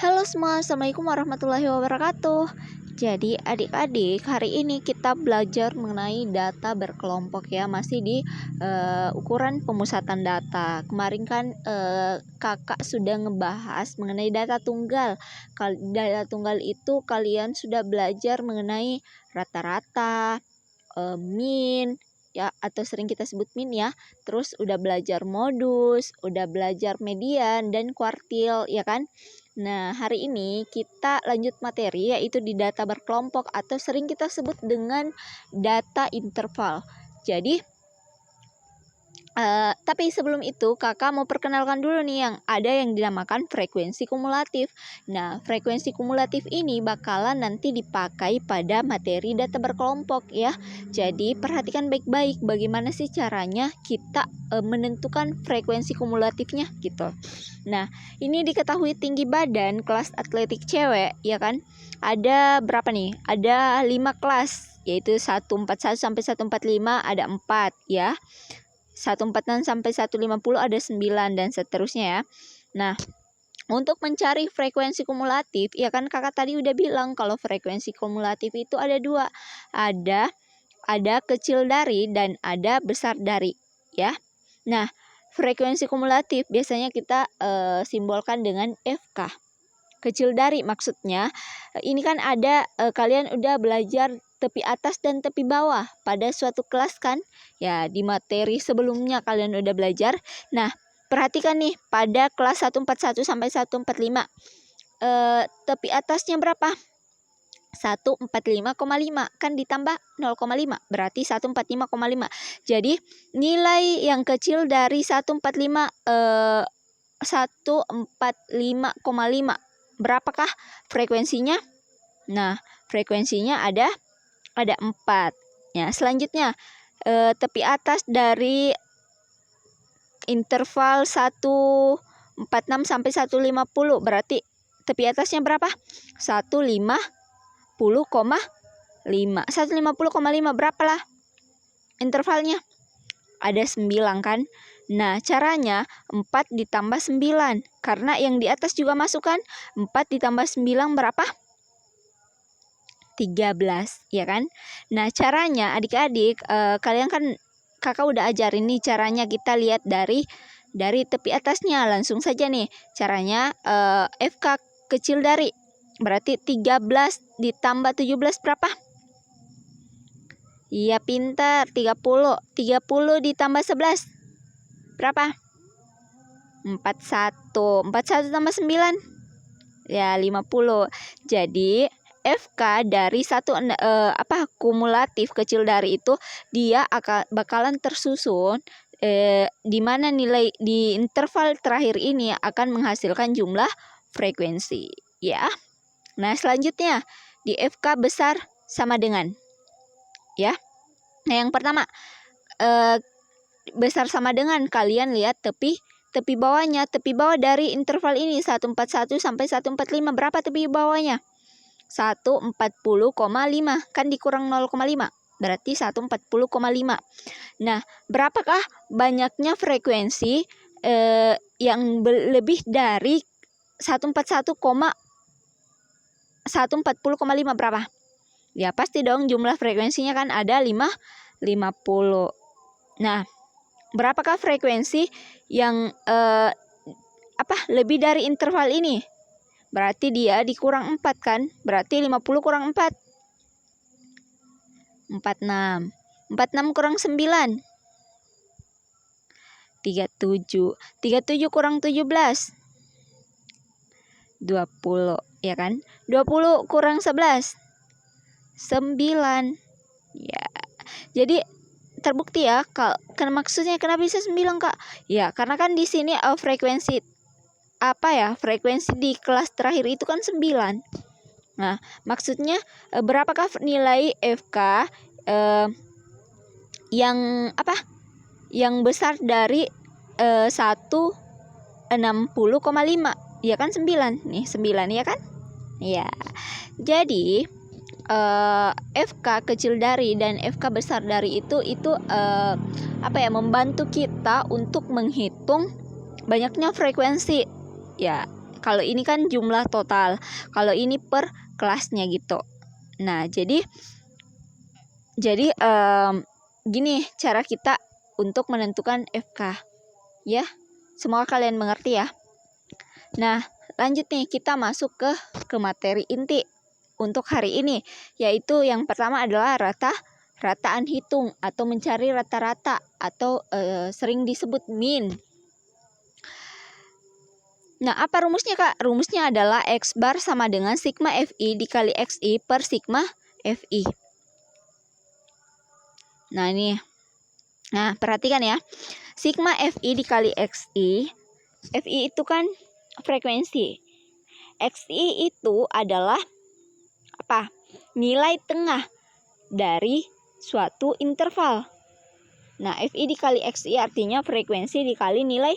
Halo semua, Assalamualaikum warahmatullahi wabarakatuh. Jadi adik-adik, hari ini kita belajar mengenai data berkelompok ya, masih di ukuran pemusatan data. Kemarin kan kakak sudah ngebahas mengenai data tunggal. Data tunggal itu kalian sudah belajar mengenai rata-rata, min ya, atau sering kita sebut min ya. Terus udah belajar modus, udah belajar median dan kuartil ya kan. Nah, hari ini kita lanjut materi yaitu di data berkelompok atau sering kita sebut dengan data interval. Jadi tapi sebelum itu kakak mau perkenalkan dulu nih yang ada yang dinamakan frekuensi kumulatif. Nah, frekuensi kumulatif ini bakalan nanti dipakai pada materi data berkelompok ya. Jadi perhatikan baik-baik bagaimana sih caranya kita menentukan frekuensi kumulatifnya gitu. Nah, ini diketahui tinggi badan kelas atletik cewek ya kan. Ada berapa nih? Ada 5 kelas, yaitu 141 sampai 145 ada 4 ya. 146 sampai 150 ada 9 dan seterusnya ya. Nah, untuk mencari frekuensi kumulatif, ya kan kakak tadi udah bilang kalau frekuensi kumulatif itu ada dua. Ada kecil dari dan ada besar dari ya. Nah, frekuensi kumulatif biasanya kita simbolkan dengan FK. Kecil dari maksudnya, ini kan ada kalian udah belajar tepi atas dan tepi bawah pada suatu kelas kan? Ya, di materi sebelumnya kalian udah belajar. Nah, perhatikan nih pada kelas 141 sampai 145. Tepi atasnya berapa? 145,5 kan ditambah 0,5 berarti 145,5. Jadi, nilai yang kecil dari 145 145,5. Berapakah frekuensinya? Nah, frekuensinya ada 4. Ya, selanjutnya tepi atas dari interval 146 sampai 150 berarti tepi atasnya berapa? 150,5. 150,5 berapalah intervalnya? Ada 9 kan? Nah, caranya 4 ditambah 9. Karena yang di atas juga masuk kan? 4 ditambah 9 berapa? 13, ya kan? Nah, caranya adik-adik, kalian kan kakak udah ajarin nih caranya, kita lihat dari tepi atasnya. Langsung saja nih caranya, FK kecil dari berarti 13 ditambah 17 berapa? Iya pintar, 30. 30 ditambah 11 berapa? 41. 41 tambah 9 ya 50. Jadi FK dari kumulatif kecil dari itu dia bakalan tersusun di mana nilai di interval terakhir ini akan menghasilkan jumlah frekuensi ya. Nah, selanjutnya di FK besar sama dengan ya. Nah, yang pertama besar sama dengan kalian lihat tepi bawahnya. Tepi bawah dari interval ini 141 sampai 145 berapa tepi bawahnya? 140,5 kan dikurang 0,5 berarti 140,5. Nah, berapakah banyaknya frekuensi yang lebih dari 140,5 berapa? Ya pasti dong jumlah frekuensinya kan ada 50. Nah, berapakah frekuensi yang lebih dari interval ini? Berarti dia dikurang 4 kan? Berarti 50 kurang 4. 46. 46 kurang 9. 37. 37 kurang 17. 20, ya kan? 20 kurang 11. 9. Ya. Jadi terbukti ya, maksudnya kenapa bisa 9, Kak? Ya, karena kan di sini frekuensi frekuensi di kelas terakhir itu kan 9. Nah, maksudnya berapakah nilai FK yang besar dari 160,5? Ya kan 9. Nih, 9 ya kan? Ya. Jadi FK kecil dari dan FK besar dari itu membantu kita untuk menghitung banyaknya frekuensi. Ya, Kalau ini kan jumlah total, kalau ini per kelasnya gitu. Nah, jadi gini cara kita untuk menentukan FK. Ya, semoga kalian mengerti ya. Nah, lanjut nih kita masuk ke materi inti untuk hari ini, yaitu yang pertama adalah rataan hitung atau mencari rata-rata atau sering disebut min. Nah, apa rumusnya Kak? Rumusnya adalah X bar sama dengan sigma FI dikali XI per sigma FI. Nah, ini. Nah, perhatikan ya. Sigma FI dikali XI. FI itu kan frekuensi. XI itu adalah apa? Nilai tengah dari suatu interval. Nah, FI dikali XI artinya frekuensi dikali nilai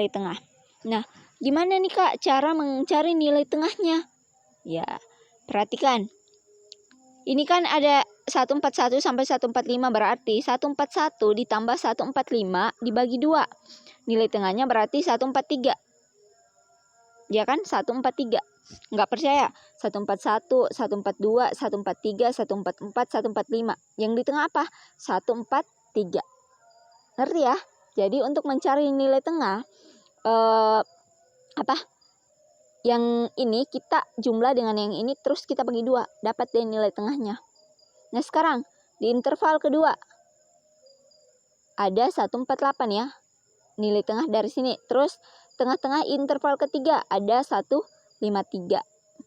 tengah. Nah, gimana nih Kak cara mencari nilai tengahnya? Ya, perhatikan. Ini kan ada 141 sampai 145, berarti 141 ditambah 145 dibagi 2. Nilai tengahnya berarti 143. Ya kan? 143. Nggak percaya? 141, 142, 143, 144, 145. Yang di tengah apa? 143. Ngerti ya? Jadi untuk mencari nilai tengah yang ini kita jumlah dengan yang ini terus kita bagi 2, dapat deh nilai tengahnya. Nah, sekarang di interval kedua ada 148 ya. Nilai tengah dari sini. Terus tengah-tengah interval ketiga ada 153.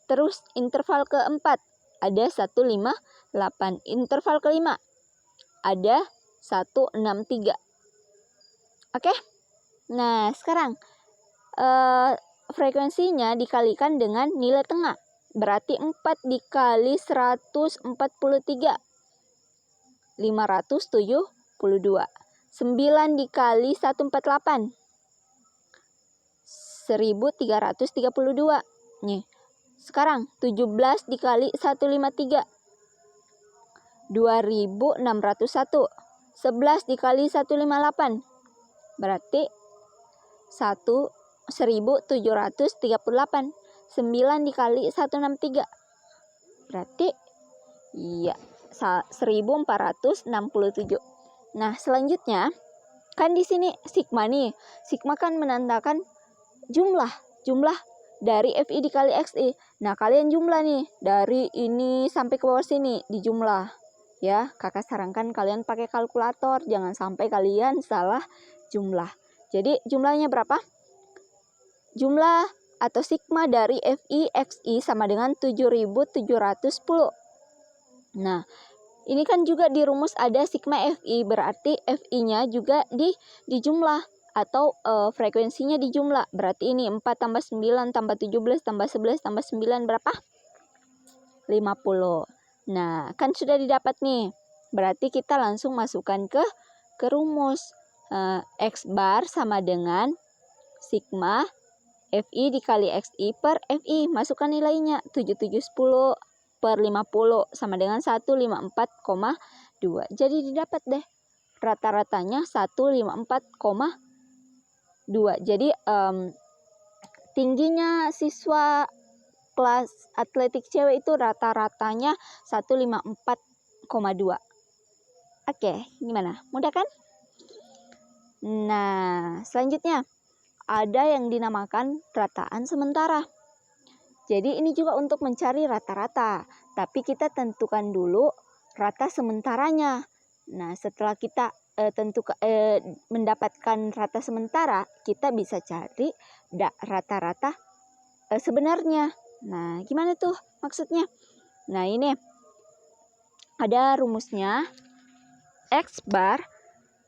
Terus interval keempat ada 158. Interval kelima ada 163. Oke? Nah, sekarang frekuensinya dikalikan dengan nilai tengah. Berarti 4 dikali 143. 572. 9 dikali 148. 1332. Nih. Sekarang 17 dikali 153. 2601. 11 dikali 158. Berarti 1738. 9 dikali 163. Berarti iya 1467. Nah, selanjutnya kan di sini sigma nih. Sigma kan menandakan jumlah dari FI dikali XI. Nah, kalian jumlah nih dari ini sampai ke bawah sini dijumlah. Ya, kakak sarankan kalian pakai kalkulator, jangan sampai kalian salah jumlah. Jadi jumlahnya berapa? Jumlah atau sigma dari FI XI sama dengan 7710. Nah, ini kan juga di rumus ada sigma FI, berarti FI-nya juga dijumlah atau frekuensinya dijumlah. Berarti ini 4 tambah 9 tambah 17 tambah 11 tambah 9 berapa? 50. Nah, kan sudah didapat nih. Berarti kita langsung masukkan ke rumus. X bar sama dengan sigma FI dikali XI per FI. Masukkan nilainya. 7710 per 50 sama dengan 154,2. Jadi didapat deh. Rata-ratanya 154,2. Jadi tingginya siswa kelas atletik cewek itu rata-ratanya 154,2. Oke, gimana? Mudah kan? Nah, selanjutnya ada yang dinamakan rataan sementara. Jadi ini juga untuk mencari rata-rata, tapi kita tentukan dulu rata sementaranya. Nah, setelah kita mendapatkan rata sementara, kita bisa cari rata-rata sebenarnya. Nah, gimana tuh maksudnya? Nah, ini ada rumusnya. X bar,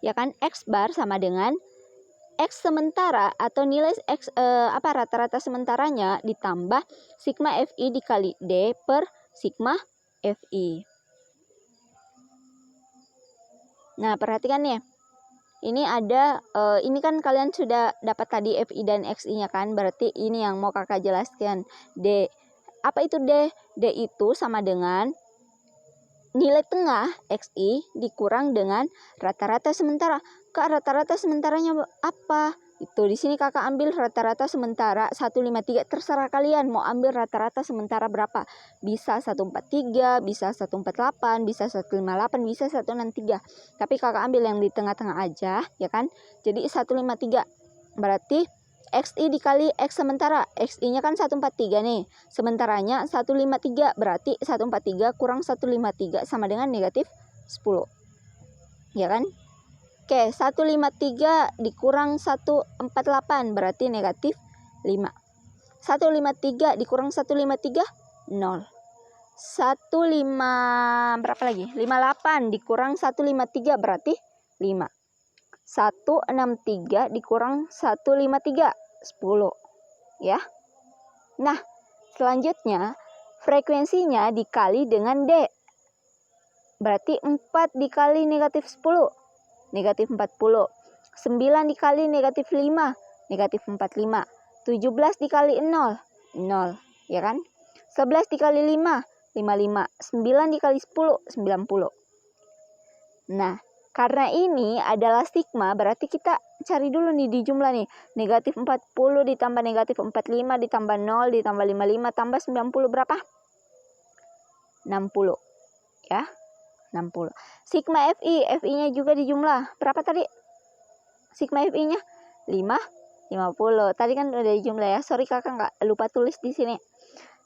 ya kan? X bar sama dengan X sementara atau nilai X rata-rata sementaranya ditambah sigma FI dikali D per sigma FI. Nah, perhatikan nih. Ini ada ini kan kalian sudah dapat tadi FI dan XI-nya kan? Berarti ini yang mau kakak jelaskan. D. Apa itu D? D itu sama dengan nilai tengah XI dikurang dengan rata-rata sementara. Kak, rata-rata sementaranya apa? Itu di sini kakak ambil rata-rata sementara 153. Terserah kalian mau ambil rata-rata sementara berapa. Bisa 143, bisa 148, bisa 158, bisa 163. Tapi kakak ambil yang di tengah-tengah aja, ya kan? Jadi 153. Berarti XI dikali X sementara. XI-nya kan 143 nih. Sementaranya 153. Berarti 143 kurang 153 sama dengan negatif 10. Ya kan? Oke, 153 dikurang 148 berarti negatif 5. 153 dikurang 153, 0. berapa lagi? 58 dikurang 153 berarti 5. 163 dikurang 153, 10. Ya. Nah, selanjutnya frekuensinya dikali dengan D. Berarti 4 dikali negatif 10. Negatif 40. 9 dikali negatif 5, negatif 45. 17 dikali 0, 0. Ya kan? 11 dikali 5, 55. 9 dikali 10, 90. Nah, karena ini adalah sigma, berarti kita cari dulu nih di jumlah nih. Negatif 40 ditambah negatif 45 ditambah 0 ditambah 55 tambah 90 berapa? 60. Ya. 60. Sigma Fi, Fi-nya juga di jumlah. Berapa tadi? Sigma Fi-nya 50. Tadi kan udah di jumlah ya. Sorry kakak nggak lupa tulis di sini.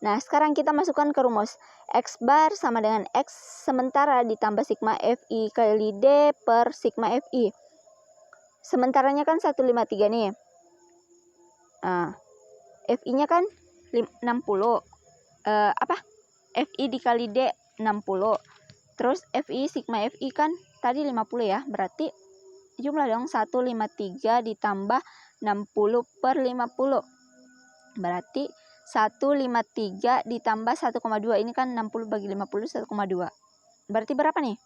Nah, sekarang kita masukkan ke rumus. X bar sama dengan X sementara ditambah sigma Fi kali D per sigma Fi. Sementaranya kan 153 nih. Nah, Fi-nya kan 60. Fi dikali D 60. Terus Fi sigma Fi kan tadi 50 ya. Berarti jumlah dong 153 ditambah 60 per 50. Berarti 153 ditambah 1,2. Ini kan 60 bagi 50 1,2. Berarti berapa nih?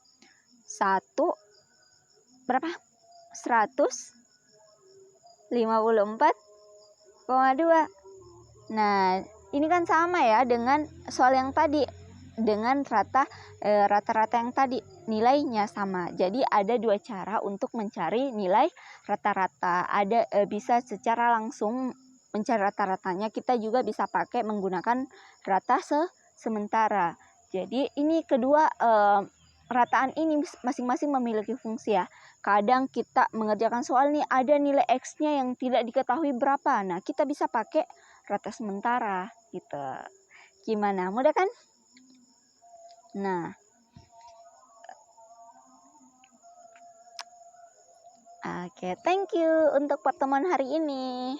154,2. Nah, ini kan sama ya dengan soal yang tadi. Dengan rata-rata yang tadi nilainya sama. Jadi ada dua cara untuk mencari nilai rata-rata. Ada bisa secara langsung mencari rata-ratanya, kita juga bisa pakai menggunakan rata sementara. Jadi ini kedua rataan ini masing-masing memiliki fungsi ya. Kadang kita mengerjakan soal nih ada nilai X-nya yang tidak diketahui berapa. Nah, kita bisa pakai rata sementara gitu. Gimana? Mudah kan? Nah, oke, thank you untuk pertemuan hari ini.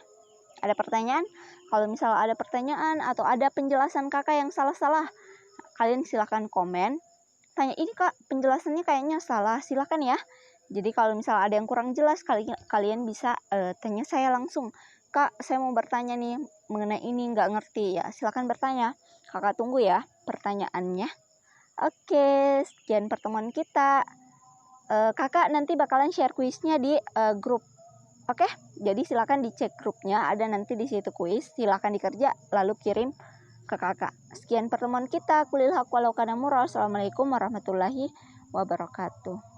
Ada pertanyaan? Kalau misalnya ada pertanyaan atau ada penjelasan kakak yang salah-salah, kalian silahkan komen. Tanya, ini kak penjelasannya kayaknya salah, silahkan ya. Jadi kalau misalnya ada yang kurang jelas, kalian bisa tanya saya langsung. Kak, saya mau bertanya nih mengenai ini, nggak ngerti ya. Silahkan bertanya. Kakak tunggu ya pertanyaannya. Oke, sekian pertemuan kita. Kakak nanti bakalan share kuisnya di grup. Oke, jadi silakan dicek grupnya, ada nanti di situ kuis. Silakan dikerja lalu kirim ke kakak. Sekian pertemuan kita. Kulil haq walau kana murah. Assalamualaikum warahmatullahi wabarakatuh.